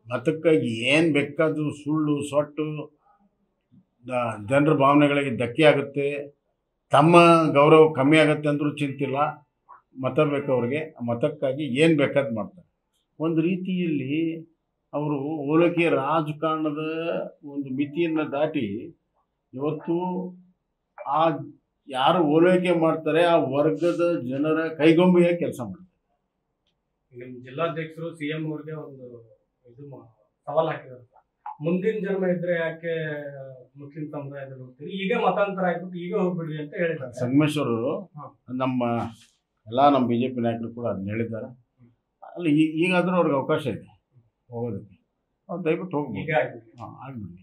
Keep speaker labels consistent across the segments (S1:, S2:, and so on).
S1: ಮತಕ್ಕಾಗಿ ಏನು ಬೇಕಾದರೂ ಸುಳ್ಳು ಸೊಟ್ಟು ಜನರ ಭಾವನೆಗಳಿಗೆ ಧಕ್ಕೆ ಆಗುತ್ತೆ, ತಮ್ಮ ಗೌರವ ಕಮ್ಮಿ ಆಗುತ್ತೆ ಅಂದರೂ ಚಿಂತಿಲ್ಲ. ಮತ ಬೇಕು ಅವ್ರಿಗೆ, ಮತಕ್ಕಾಗಿ ಏನು ಬೇಕಾದ್ದು ಮಾಡ್ತಾರೆ. ಒಂದು ರೀತಿಯಲ್ಲಿ ಅವರು ಓಲೈಕೆ ರಾಜಕಾರಣದ ಒಂದು ಮಿತಿಯನ್ನು ದಾಟಿ ಇವತ್ತು ಆ ಯಾರು ಓಲೈಕೆ ಮಾಡ್ತಾರೆ ಆ ವರ್ಗದ ಜನರ ಕೈಗೊಂಬೆಯಾಗಿ ಕೆಲಸ ಮಾಡ್ತಾರೆ.
S2: ನಿಮ್ಮ ಜಿಲ್ಲಾಧ್ಯಕ್ಷರು ಸಿಎಂ ಅವ್ರಿಗೆ ಒಂದು ಇದು ಸವಾಲು ಹಾಕಿದ್ದಾರೆ, ಮುಂದಿನ ಜನ್ಮ ಇದ್ರೆ ಯಾಕೆ ಮುಸ್ಲಿಂ ಸಮುದಾಯದಲ್ಲಿ ಹೋಗ್ತೀರಿ, ಈಗ ಮತಾಂತರ ಆಗ್ಬಿಟ್ಟು ಈಗ ಹೋಗ್ಬಿಡ್ರಿ ಅಂತ ಹೇಳಿದ್ದಾರೆ.
S1: ಸಂಗಮೇಶ್ವರರು ನಮ್ಮ ಬಿ ಜೆ ಪಿ ನಾಯಕರು ಕೂಡ ಅದನ್ನ ಹೇಳಿದ್ದಾರೆ. ಅಲ್ಲಿ ಈಗಾದರೂ ಅವ್ರಿಗೆ ಅವಕಾಶ ಇದೆ ಹೋಗೋದಕ್ಕೆ, ಅವ್ರು ದಯವಿಟ್ಟು ಹೋಗ್ಬೋದು.
S2: ಈಗ
S1: ಆಗ್ಬಿಡಿ.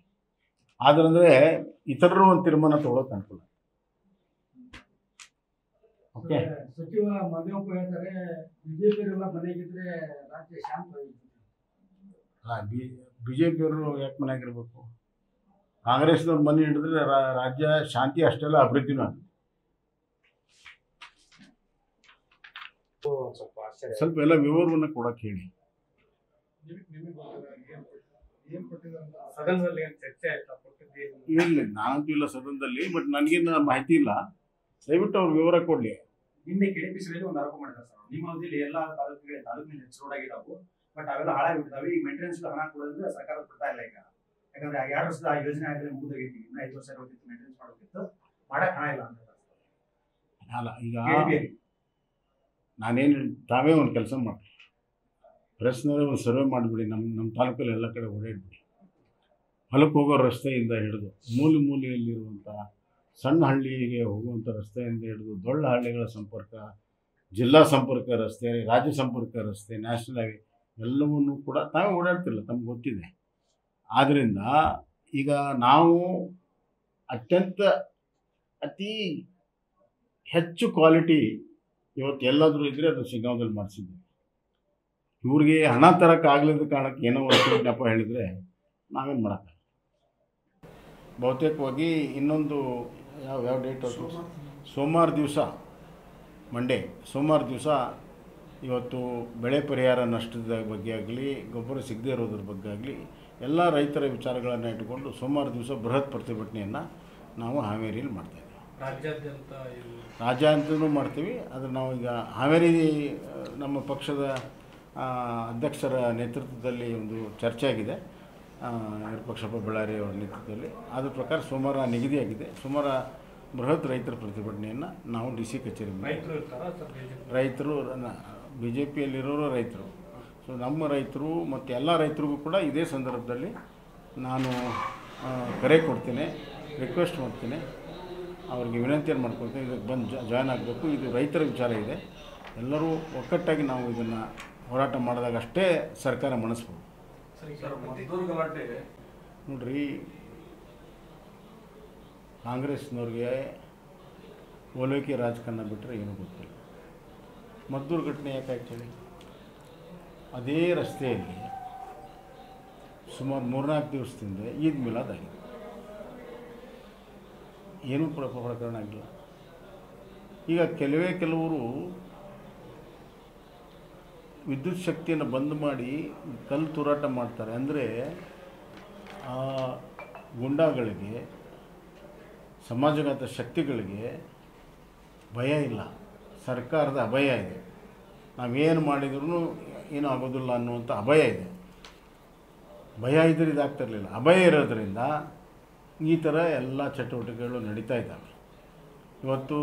S1: ಆದ್ರಂದರೆ ಇತರರು ಒಂದು ತೀರ್ಮಾನ ತೊಗೊಳಕ್ಕೆ ಅನುಕೂಲ. ಓಕೆ,
S2: ಸಚಿವ ಮನೆಯೊಬ್ಬ ಹೇಳ್ತಾರೆ ಬಿಜೆಪಿಯವರೆಲ್ಲ ಮನೆಗಿದ್ರೆ ರಾಜ್ಯ ಶಾಂತವಾಗಿರ್ತದೆ.
S1: ಬಿ ಜೆ ಪಿಯವರು ಯಾಕೆ ಮನೆಯಾಗಿರ್ಬೇಕು? ಕಾಂಗ್ರೆಸ್ನವ್ರ ಮನೆ ಹಿಡಿದ್ರೆ ರಾಜ್ಯ ಶಾಂತಿ ಅಷ್ಟೆಲ್ಲ ಅಭಿವೃದ್ಧಿನೂ ಆಗುತ್ತೆ. ಸ್ವಲ್ಪ ಎಲ್ಲ ವಿವರವನ್ನು ಕೊಡಕ್ಕೆ ಹೇಳಿ.
S2: ಸದನದಲ್ಲಿ ಚರ್ಚೆ ಆಯ್ತಾ?
S1: ಇಲ್ಲ, ನಾನಂತೂ ಇಲ್ಲ ಸದನದಲ್ಲಿ, ಬಟ್ ನನಗೇನು ಮಾಹಿತಿ ಇಲ್ಲ. ದಯವಿಟ್ಟು ಅವ್ರು ವಿವರ ಕೊಡಲಿ.
S3: ನಿನ್ನೆ ಕೆಡಿಪಿಸಿದಲ್ಲಿ ಒಂದು ಆರೋಪ ಮಾಡಿದ್ದಾರೆ ಸರ್, ನಿಮ್ಮ ಅವಧಿಯಲ್ಲಿ ಎಲ್ಲ ತಾಲೂಕಿನಲ್ಲಿ ರೋಡ್ ಆಗಿದ್ದಾವೆ, ಬಟ್ ಅವೆಲ್ಲ ಹಾಳಾಗಿಬಿಡ್ತಾವೆ. ಈಗ ಮೇಂಟೆನೆನ್ಸ್ ಹಣ ಕೊಡೋದ್ರೆ ಸರ್ಕಾರ ಕೊಡ್ತಾ ಇಲ್ಲ. ಈಗ ಯಾಕಂದ್ರೆ 2 ವರ್ಷದ ಯೋಜನೆ ಆಗಲಿ ಮುಗಿದೋಗೈತಿ, ಇನ್ನು 5 ವರ್ಷ ಹೋಗಿತ್ತು ಮೇಂಟೆನೆನ್ಸ್ ಮಾಡೋದಿತ್ತು, ಮಾಡಕ್ ಹಣ ಇಲ್ಲ ಅಂತ.
S1: ಅಲ್ಲ, ಈಗ ನಾನೇನು ತಾವೇ ಒಂದು ಕೆಲಸ ಮಾಡಿ ಪ್ರೆಸ್ನವರೇ ಒಂದು ಸರ್ವೆ ಮಾಡಿಬಿಡಿ. ನಮ್ಮ ತಾಲೂಕಲ್ಲಿ ಎಲ್ಲ ಕಡೆ ಓಡಾಡ್ಬಿಡಿ. ಹೊಲಕ್ಕೆ ಹೋಗೋ ರಸ್ತೆಯಿಂದ ಹಿಡಿದು ಮೂಲೆಯಲ್ಲಿರುವಂಥ ಸಣ್ಣ ಹಳ್ಳಿಗೆ ಹೋಗುವಂಥ ರಸ್ತೆಯಿಂದ ಹಿಡಿದು ದೊಡ್ಡ ಹಳ್ಳಿಗಳ ಸಂಪರ್ಕ, ಜಿಲ್ಲಾ ಸಂಪರ್ಕ ರಸ್ತೆ, ರಾಜ್ಯ ಸಂಪರ್ಕ ರಸ್ತೆ, ನ್ಯಾಷನಲ್ ಹೈವೇ ಎಲ್ಲವನ್ನೂ ಕೂಡ ತಾವೇ ಓಡಾಡ್ತಿಲ್ಲ, ತಮ್ಗೆ ಗೊತ್ತಿದೆ. ಆದ್ದರಿಂದ ಈಗ ನಾವು ಅತಿ ಹೆಚ್ಚು ಕ್ವಾಲಿಟಿ ಇವತ್ತು ಎಲ್ಲಾದರೂ ಇದ್ದರೆ ಅದು ಶಿಗ್ಗಾಂವದಲ್ಲಿ ಮಾಡಿಸಿದ್ವಿ. ಇವ್ರಿಗೆ ಹಣ ತರೋಕ್ಕಾಗಲಿದ್ದ ಕಾರಣಕ್ಕೆ ಏನೋ ಒಂದು ನೆಪ ಹೇಳಿದರೆ ನಾವೇನು ಮಾಡೋಕ್ಕಾಗಲ್ಲ. ಬಹುತೇಕವಾಗಿ ಇನ್ನೊಂದು ಯಾವ ಡೇಟ್ ಅದು ಸೋಮವಾರ ದಿವಸ, ಮಂಡೇ ಸೋಮವಾರ ದಿವಸ ಇವತ್ತು ಬೆಳೆ ಪರಿಹಾರ ನಷ್ಟದ ಬಗ್ಗೆ ಆಗಲಿ, ಗೊಬ್ಬರ ಸಿಗದೇ ಇರೋದ್ರ ಬಗ್ಗೆ ಆಗಲಿ ಎಲ್ಲ ರೈತರ ವಿಚಾರಗಳನ್ನು ಇಟ್ಟುಕೊಂಡು ಸೋಮವಾರ ದಿವಸ ಬೃಹತ್ ಪ್ರತಿಭಟನೆಯನ್ನು ನಾವು ಹಾವೇರಿಯಲ್ಲಿ ಮಾಡ್ತಾಯಿದ್ದೀವಿ. ರಾಜ್ಯಾದ್ಯಂತನೂ ಮಾಡ್ತೀವಿ. ಆದರೆ ನಾವು ಈಗ ಹಾವೇರಿ ನಮ್ಮ ಪಕ್ಷದ ಅಧ್ಯಕ್ಷರ ನೇತೃತ್ವದಲ್ಲಿ ಒಂದು ಚರ್ಚೆ ಆಗಿದೆ, ವಿರೂಪಾಕ್ಷಪ್ಪ ಬಳ್ಳಾರಿ ಅವರ ನೇತೃತ್ವದಲ್ಲಿ. ಅದ್ರ ಪ್ರಕಾರ ಸೋಮವಾರ ನಿಗದಿಯಾಗಿದೆ. ಸೋಮವಾರ ಬೃಹತ್ ರೈತರ ಪ್ರತಿಭಟನೆಯನ್ನು ನಾವು DC ಕಚೇರಿ ರೈತರು, ಬಿ ಜೆ ಪಿಯಲ್ಲಿರೋರು ರೈತರು, ಸೊ ನಮ್ಮ ರೈತರು ಮತ್ತು ಎಲ್ಲ ರೈತರಿಗೂ ಕೂಡ ಇದೇ ಸಂದರ್ಭದಲ್ಲಿ ನಾನು ಕರೆ ಕೊಡ್ತೀನಿ, ರಿಕ್ವೆಸ್ಟ್ ಮಾಡ್ತೀನಿ, ಅವ್ರಿಗೆ ವಿನಂತಿಯನ್ನು ಮಾಡ್ಕೊಳ್ತೀನಿ, ಇದಕ್ಕೆ ಬಂದು ಜಾಯ್ನ್ ಆಗಬೇಕು. ಇದು ರೈತರ ವಿಚಾರ ಇದೆ. ಎಲ್ಲರೂ ಒಕ್ಕಟ್ಟಾಗಿ ನಾವು ಇದನ್ನು ಹೋರಾಟ ಮಾಡಿದಾಗ ಅಷ್ಟೇ ಸರ್ಕಾರ ಮಣಿಸ್ಬೋದು. ನೋಡ್ರಿ, ಕಾಂಗ್ರೆಸ್ನವ್ರಿಗೆ ಓಲೈಕೆ ರಾಜಕಾರಣ ಬಿಟ್ಟರೆ ಏನೂ ಗೊತ್ತಿಲ್ಲ. ಮದ್ದೂರು ಘಟನೆ ಯಾಕೆ ಆ್ಯಕ್ಚುಲಿ ಅದೇ ರಸ್ತೆಯಲ್ಲಿ ಸುಮಾರು 3-4 ದಿವಸದಿಂದ ಈದ್ ಮಿಲಾದ್ ಆಗಿದೆ, ಏನೂ ಪ್ರಕರಣ ಆಗಿಲ್ಲ. ಈಗ ಕೆಲವರು ವಿದ್ಯುತ್ ಶಕ್ತಿಯನ್ನು ಬಂದ್ ಮಾಡಿ ಕಲ್ಲು ತೂರಾಟ ಮಾಡ್ತಾರೆ. ಅಂದರೆ ಆ ಗುಂಡಾಗಳಿಗೆ, ಸಮಾಜಘಾತ ಶಕ್ತಿಗಳಿಗೆ ಭಯ ಇಲ್ಲ, ಸರ್ಕಾರದ ಅಭಯ ಇದೆ. ನಾವೇನು ಮಾಡಿದ್ರೂ ಏನೂ ಆಗೋದಿಲ್ಲ ಅನ್ನುವಂಥ ಅಭಯ ಇದೆ. ಭಯ ಇದ್ದರೆ ಇದಾಗ್ತಿರಲಿಲ್ಲ. ಅಭಯ ಇರೋದರಿಂದ ಈ ಥರ ಎಲ್ಲ ಚಟುವಟಿಕೆಗಳು ನಡೀತಾ ಇದ್ದಾವೆ. ಇವತ್ತು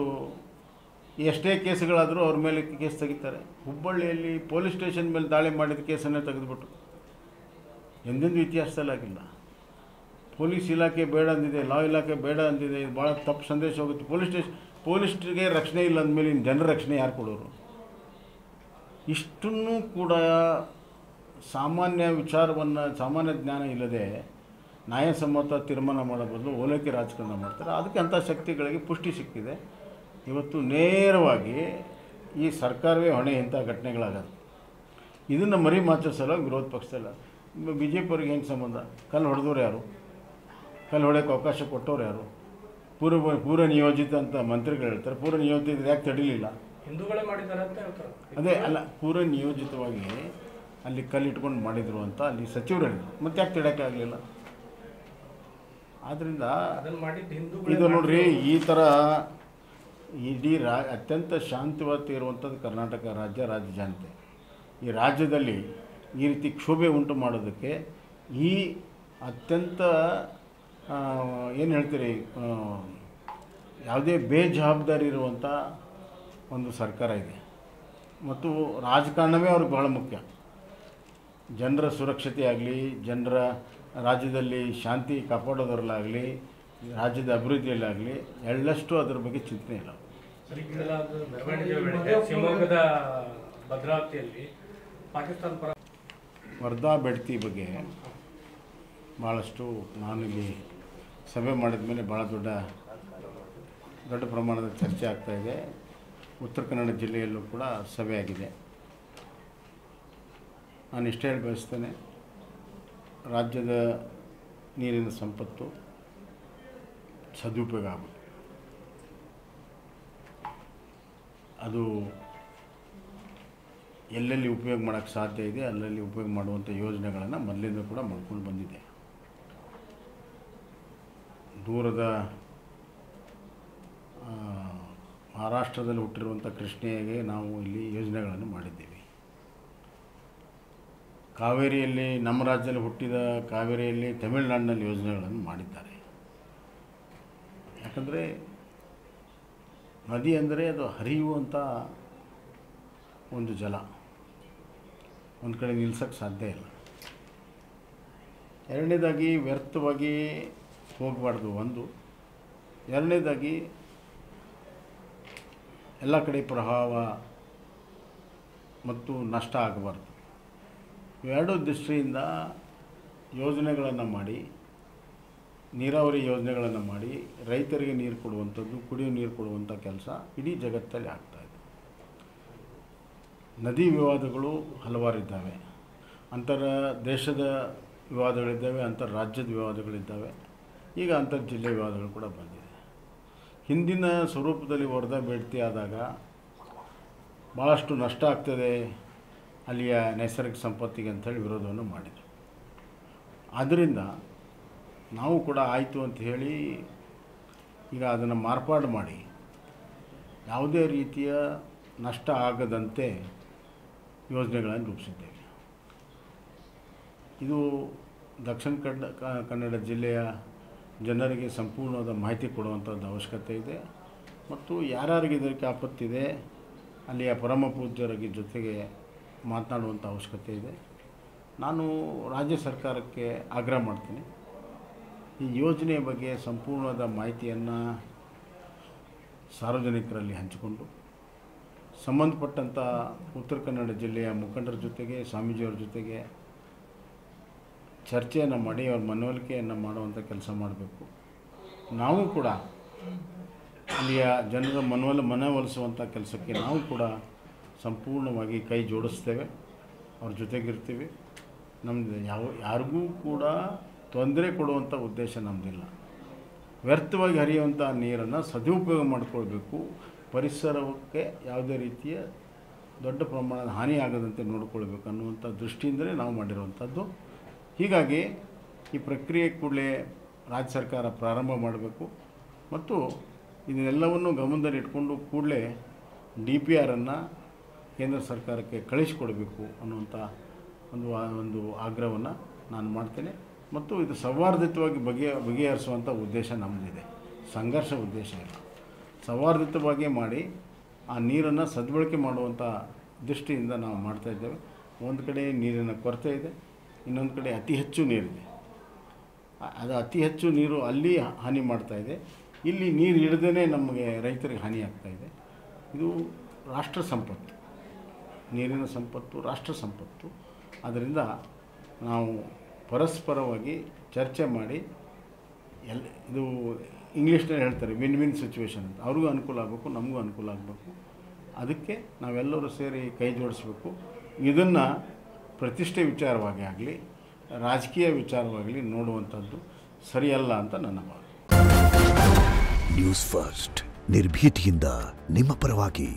S1: ಎಷ್ಟೇ ಕೇಸುಗಳಾದರೂ ಅವ್ರ ಮೇಲೆ ಕೇಸ್ ತೆಗಿತಾರೆ. ಹುಬ್ಬಳ್ಳಿಯಲ್ಲಿ ಪೊಲೀಸ್ ಸ್ಟೇಷನ್ ಮೇಲೆ ದಾಳಿ ಮಾಡಿದ ಕೇಸನ್ನೇ ತೆಗೆದುಬಿಟ್ಟು, ಎಂದೆಂದೂ ಇತಿಹಾಸದಲ್ಲಿ ಆಗಿಲ್ಲ. ಪೊಲೀಸ್ ಇಲಾಖೆ ಬೇಡ ಅಂದಿದೆ, ಲಾ ಇಲಾಖೆ ಬೇಡ ಅಂದಿದೆ, ಇದು ಭಾಳ ತಪ್ಪು ಸಂದೇಶ ಹೋಗುತ್ತೆ. ಪೊಲೀಸ್ಗೆ ರಕ್ಷಣೆ ಇಲ್ಲ ಅಂದಮೇಲೆ ಇನ್ನು ಜನರ ರಕ್ಷಣೆ ಯಾರು ಕೊಡೋರು? ಇಷ್ಟನ್ನು ಕೂಡ ಸಾಮಾನ್ಯ ವಿಚಾರವನ್ನು, ಸಾಮಾನ್ಯ ಜ್ಞಾನ ಇಲ್ಲದೆ ನ್ಯಾಯಸಮ್ಮತ ತೀರ್ಮಾನ ಮಾಡೋ ಬದಲು ಓಲೈಕೆ ರಾಜಕಾರಣ ಮಾಡ್ತಾರೆ. ಅದಕ್ಕೆ ಅಂಥ ಶಕ್ತಿಗಳಿಗೆ ಪುಷ್ಟಿ ಸಿಕ್ಕಿದೆ. ಇವತ್ತು ನೇರವಾಗಿ ಈ ಸರ್ಕಾರವೇ ಹೊಣೆ ಇಂಥ ಘಟನೆಗಳಾಗೋದು. ಇದನ್ನು ಮರಿ ಮಾಚಿಸಲು ವಿರೋಧ ಪಕ್ಷದಲ್ಲ. ಬಿ ಜೆ ಪಿಯವ್ರಿಗೆ ಹೆಂಗೆ ಸಂಬಂಧ? ಕಲ್ಲು ಹೊಡೆದವ್ರು ಯಾರು? ಕಲ್ಲು ಹೊಡೆಯೋಕ್ಕೆ ಅವಕಾಶ ಕೊಟ್ಟವ್ರು ಯಾರು? ಪೂರ್ವ ನಿಯೋಜಿತ ಅಂತ ಮಂತ್ರಿಗಳು ಹೇಳ್ತಾರೆ. ಪೂರ್ವ ನಿಯೋಜಿತ ಯಾಕೆ ತಡೀಲಿಲ್ಲ?
S2: ಹಿಂದೂಗಳೇ ಮಾಡಿದ್ದಾರೆ ಅಂತ ಹೇಳ್ತಾರೆ.
S1: ಅದೇ ಅಲ್ಲ, ಪೂರ್ವ ನಿಯೋಜಿತವಾಗಿ ಅಲ್ಲಿ ಕಲ್ಲಿಟ್ಕೊಂಡು ಮಾಡಿದರು ಅಂತ ಅಲ್ಲಿ ಸಚಿವರು ಹೇಳಿದರು. ಮತ್ತೆ ಯಾಕೆ ತಡೆಯೋಕ್ಕೆ ಆಗಲಿಲ್ಲ? ಆದ್ದರಿಂದ ಇದು ನೋಡ್ರಿ, ಈ ಥರ ಇಡೀ ಅತ್ಯಂತ ಶಾಂತಿವತಿ ಇರುವಂಥದ್ದು ಕರ್ನಾಟಕ ರಾಜ್ಯ ಜನತೆ. ಈ ರಾಜ್ಯದಲ್ಲಿ ಈ ರೀತಿ ಕ್ಷೋಭೆ ಉಂಟು ಮಾಡೋದಕ್ಕೆ ಈ ಅತ್ಯಂತ ಏನು ಹೇಳ್ತೀರಿ, ಯಾವುದೇ ಬೇಜವಾಬ್ದಾರಿ ಇರುವಂಥ ಒಂದು ಸರ್ಕಾರ ಇದೆ. ಮತ್ತು ರಾಜಕಾರಣವೇ ಅವ್ರಿಗೆ ಬಹಳ ಮುಖ್ಯ. ಜನರ ಸುರಕ್ಷತೆ ಆಗಲಿ, ಜನರ ರಾಜ್ಯದಲ್ಲಿ ಶಾಂತಿ ಕಾಪಾಡೋದ್ರಲ್ಲಾಗಲಿ, ರಾಜ್ಯದ ಅಭಿವೃದ್ಧಿಯಲ್ಲಾಗಲಿ ಎಳ್ಳಷ್ಟು ಅದರ ಬಗ್ಗೆ ಚಿಂತನೆ ಇಲ್ಲ.
S2: ಶಿವಮೊಗ್ಗದ ಭದ್ರಾವತಿಯಲ್ಲಿ ಪಾಕಿಸ್ತಾನ ಪರ
S1: ವರ್ಧಾ ಬೆಡ್ತಿ ಬಗ್ಗೆ ಭಾಳಷ್ಟು ನಾನಿಲ್ಲಿ ಸಭೆ ಮಾಡಿದ ಮೇಲೆ ಭಾಳ ದೊಡ್ಡ ಪ್ರಮಾಣದ ಚರ್ಚೆ ಆಗ್ತಾಯಿದೆ. ಉತ್ತರ ಕನ್ನಡ ಜಿಲ್ಲೆಯಲ್ಲೂ ಕೂಡ ಸಭೆ ಆಗಿದೆ. ನಾನು ಇಷ್ಟೇ ಹೇಳಿ ಬಯಸ್ತೇನೆ, ರಾಜ್ಯದ ನೀರಿನ ಸಂಪತ್ತು ಸದುಪಯೋಗ ಆಗುತ್ತೆ. ಅದು ಎಲ್ಲೆಲ್ಲಿ ಉಪಯೋಗ ಮಾಡೋಕ್ಕೆ ಸಾಧ್ಯ ಇದೆ ಅಲ್ಲಲ್ಲಿ ಉಪಯೋಗ ಮಾಡುವಂಥ ಯೋಜನೆಗಳನ್ನು ಮೊದಲಿಂದ ಕೂಡ ಮಾಡ್ಕೊಂಡು ಬಂದಿದೆ. ದೂರದ ಮಹಾರಾಷ್ಟ್ರದಲ್ಲಿ ಹುಟ್ಟಿರುವಂಥ ಕೃಷ್ಣೆಗೆ ನಾವು ಇಲ್ಲಿ ಯೋಜನೆಗಳನ್ನು ಮಾಡಿದ್ದೀವಿ. ಕಾವೇರಿಯಲ್ಲಿ, ನಮ್ಮ ರಾಜ್ಯದಲ್ಲಿ ಹುಟ್ಟಿದ ಕಾವೇರಿಯಲ್ಲಿ ತಮಿಳುನಾಡಿನಲ್ಲಿ ಯೋಜನೆಗಳನ್ನು ಮಾಡಿದ್ದಾರೆ. ಯಾಕಂದರೆ ನದಿ ಅಂದರೆ ಅದು ಹರಿಯುವಂಥ ಒಂದು ಜಲ, ಒಂದು ಕಡೆ ನಿಲ್ಸೋಕ್ಕೆ ಸಾಧ್ಯ ಇಲ್ಲ. ಎರಡನೇದಾಗಿ ವ್ಯರ್ಥವಾಗಿ ಹೋಗಬಾರ್ದು ಒಂದು. ಎರಡನೇದಾಗಿ ಎಲ್ಲ ಕಡೆ ಪ್ರವಾಹ ಮತ್ತು ನಷ್ಟ ಆಗಬಾರ್ದು. ಇವೆರಡೂ ದೃಷ್ಟಿಯಿಂದ ಯೋಜನೆಗಳನ್ನು ಮಾಡಿ, ನೀರಾವರಿ ಯೋಜನೆಗಳನ್ನು ಮಾಡಿ ರೈತರಿಗೆ ನೀರು ಕೊಡುವಂಥದ್ದು, ಕುಡಿಯೋ ನೀರು ಕೊಡುವಂಥ ಕೆಲಸ ಇಡೀ ಜಗತ್ತಲ್ಲಿ ಆಗ್ತಾಯಿದೆ. ನದಿ ವಿವಾದಗಳು ಹಲವಾರಿದ್ದಾವೆ. ಅಂತರ ದೇಶದ ವಿವಾದಗಳಿದ್ದಾವೆ, ರಾಜ್ಯದ ವಿವಾದಗಳಿದ್ದಾವೆ, ಈಗ ಅಂತರ್ಜಿಲ್ಲೆ ವಿವಾದಗಳು ಕೂಡ ಬಂದಿದೆ. ಹಿಂದಿನ ಸ್ವರೂಪದಲ್ಲಿ ವರ್ಧಾ ಬೇಡ್ತಿ ಆದಾಗ ಭಾಳಷ್ಟು ನಷ್ಟ ಆಗ್ತದೆ ಅಲ್ಲಿಯ ನೈಸರ್ಗಿಕ ಸಂಪತ್ತಿಗೆ ಅಂಥೇಳಿ ವಿರೋಧವನ್ನು ಮಾಡಿದರು. ಆದ್ದರಿಂದ ನಾವು ಕೂಡ ಆಯಿತು ಅಂತ ಹೇಳಿ ಈಗ ಅದನ್ನು ಮಾರ್ಪಾಡು ಮಾಡಿ ಯಾವುದೇ ರೀತಿಯ ನಷ್ಟ ಆಗದಂತೆ ಯೋಜನೆಗಳನ್ನು ರೂಪಿಸಿದ್ದೇವೆ. ಇದು ದಕ್ಷಿಣ ಕನ್ನಡ ಜಿಲ್ಲೆಯ ಜನರಿಗೆ ಸಂಪೂರ್ಣವಾದ ಮಾಹಿತಿ ಕೊಡುವಂಥದ್ದು ಅವಶ್ಯಕತೆ ಇದೆ. ಮತ್ತು ಯಾರ್ಯಾರಿಗೆ ಇದಕ್ಕೆ ಆಪತ್ತಿದೆ ಅಲ್ಲಿಯ ಪರಮ ಪೂಜ್ಯರಿಗೆ ಜೊತೆಗೆ ಮಾತನಾಡುವಂಥ ಅವಶ್ಯಕತೆ ಇದೆ. ನಾನು ರಾಜ್ಯ ಸರ್ಕಾರಕ್ಕೆ ಆಗ್ರಹ ಮಾಡ್ತೀನಿ, ಈ ಯೋಜನೆಯ ಬಗ್ಗೆ ಸಂಪೂರ್ಣವಾದ ಮಾಹಿತಿಯನ್ನು ಸಾರ್ವಜನಿಕರಲ್ಲಿ ಹಂಚಿಕೊಂಡು ಸಂಬಂಧಪಟ್ಟಂಥ ಉತ್ತರ ಕನ್ನಡ ಜಿಲ್ಲೆಯ ಮುಖಂಡರ ಜೊತೆಗೆ, ಸ್ವಾಮೀಜಿಯವರ ಜೊತೆಗೆ ಚರ್ಚೆಯನ್ನು ಮಾಡಿ ಅವ್ರ ಮನವೊಲಿಕೆಯನ್ನು ಮಾಡುವಂಥ ಕೆಲಸ ಮಾಡಬೇಕು. ನಾವು ಕೂಡ ಅಲ್ಲಿಯ ಜನರ ಮನವೊಲಿಸುವಂಥ ಕೆಲಸಕ್ಕೆ ನಾವು ಕೂಡ ಸಂಪೂರ್ಣವಾಗಿ ಕೈ ಜೋಡಿಸ್ತೇವೆ, ಅವ್ರ ಜೊತೆಗಿರ್ತೀವಿ. ನಮ್ಮದು ಯಾರಿಗೂ ಕೂಡ ತೊಂದರೆ ಕೊಡುವಂಥ ಉದ್ದೇಶ ನಮ್ಮದಿಲ್ಲ. ವ್ಯರ್ಥವಾಗಿ ಹರಿಯುವಂಥ ನೀರನ್ನು ಸದುಪಯೋಗ ಮಾಡಿಕೊಳ್ಬೇಕು, ಪರಿಸರಕ್ಕೆ ಯಾವುದೇ ರೀತಿಯ ದೊಡ್ಡ ಪ್ರಮಾಣದ ಹಾನಿ ಆಗದಂತೆ ನೋಡಿಕೊಳ್ಬೇಕು ಅನ್ನುವಂಥ ದೃಷ್ಟಿಯಿಂದಲೇ ನಾವು ಮಾಡಿರುವಂಥದ್ದು. ಹೀಗಾಗಿ ಈ ಪ್ರಕ್ರಿಯೆ ಕೂಡಲೇ ರಾಜ್ಯ ಸರ್ಕಾರ ಪ್ರಾರಂಭ ಮಾಡಬೇಕು ಮತ್ತು ಇದನ್ನೆಲ್ಲವನ್ನು ಗಮನದಲ್ಲಿ ಇಟ್ಕೊಂಡು ಕೂಡಲೇ DPR ಅನ್ನು ಕೇಂದ್ರ ಸರ್ಕಾರಕ್ಕೆ ಕಳಿಸಿಕೊಡಬೇಕು ಅನ್ನುವಂಥ ಒಂದು ಆಗ್ರಹವನ್ನು ನಾನು ಮಾಡ್ತೇನೆ. ಮತ್ತು ಇದು ಸೌಹಾರ್ದಯುತವಾಗಿ ಬಗೆಹರಿಸುವಂಥ ಉದ್ದೇಶ ನಮ್ಮದಿದೆ, ಸಂಘರ್ಷ ಉದ್ದೇಶ ಇಲ್ಲ. ಸೌಹಾರ್ದಯುತವಾಗಿ ಮಾಡಿ ಆ ನೀರನ್ನು ಸದ್ಬಳಕೆ ಮಾಡುವಂಥ ದೃಷ್ಟಿಯಿಂದ ನಾವು ಮಾಡ್ತಾಯಿದ್ದೇವೆ. ಒಂದು ಕಡೆ ನೀರಿನ ಕೊರತೆ ಇದೆ, ಇನ್ನೊಂದು ಕಡೆ ಅತಿ ಹೆಚ್ಚು ನೀರಿದೆ. ಅದು ಅತಿ ಹೆಚ್ಚು ನೀರು ಅಲ್ಲಿ ಹಾನಿ ಮಾಡ್ತಾಯಿದೆ, ಇಲ್ಲಿ ನೀರು ಹಿಡ್ದೇ ನಮಗೆ ರೈತರಿಗೆ ಹಾನಿ ಆಗ್ತಾಯಿದೆ. ಇದು ರಾಷ್ಟ್ರ ಸಂಪತ್ತು, ನೀರಿನ ಸಂಪತ್ತು ರಾಷ್ಟ್ರ ಸಂಪತ್ತು. ಆದ್ದರಿಂದ ನಾವು ಪರಸ್ಪರವಾಗಿ ಚರ್ಚೆ ಮಾಡಿ ಇದು ಇಂಗ್ಲೀಷ್ನಲ್ಲಿ ಹೇಳ್ತಾರೆ ವಿನ್ ವಿನ್ ಸಿಚುವೇಶನ್ ಅಂತ. ಅವ್ರಿಗೂ ಅನುಕೂಲ ಆಗಬೇಕು, ನಮಗೂ ಅನುಕೂಲ ಆಗಬೇಕು. ಅದಕ್ಕೆ ನಾವೆಲ್ಲರೂ ಸೇರಿ ಕೈ ಜೋಡಿಸ್ಬೇಕು. ಇದನ್ನು ಪ್ರತಿಷ್ಠೆ ವಿಚಾರವಾಗಿ ಆಗಲಿ, ರಾಜಕೀಯ ವಿಚಾರವಾಗಲಿ ನೋಡುವಂಥದ್ದು ಸರಿಯಲ್ಲ ಅಂತ ನನ್ನ ಭಾವನೆ.
S4: ನ್ಯೂಸ್ ಫಸ್ಟ್, ನಿರ್ಭೀತಿಯಿಂದ ನಿಮ್ಮ ಪರವಾಗಿ.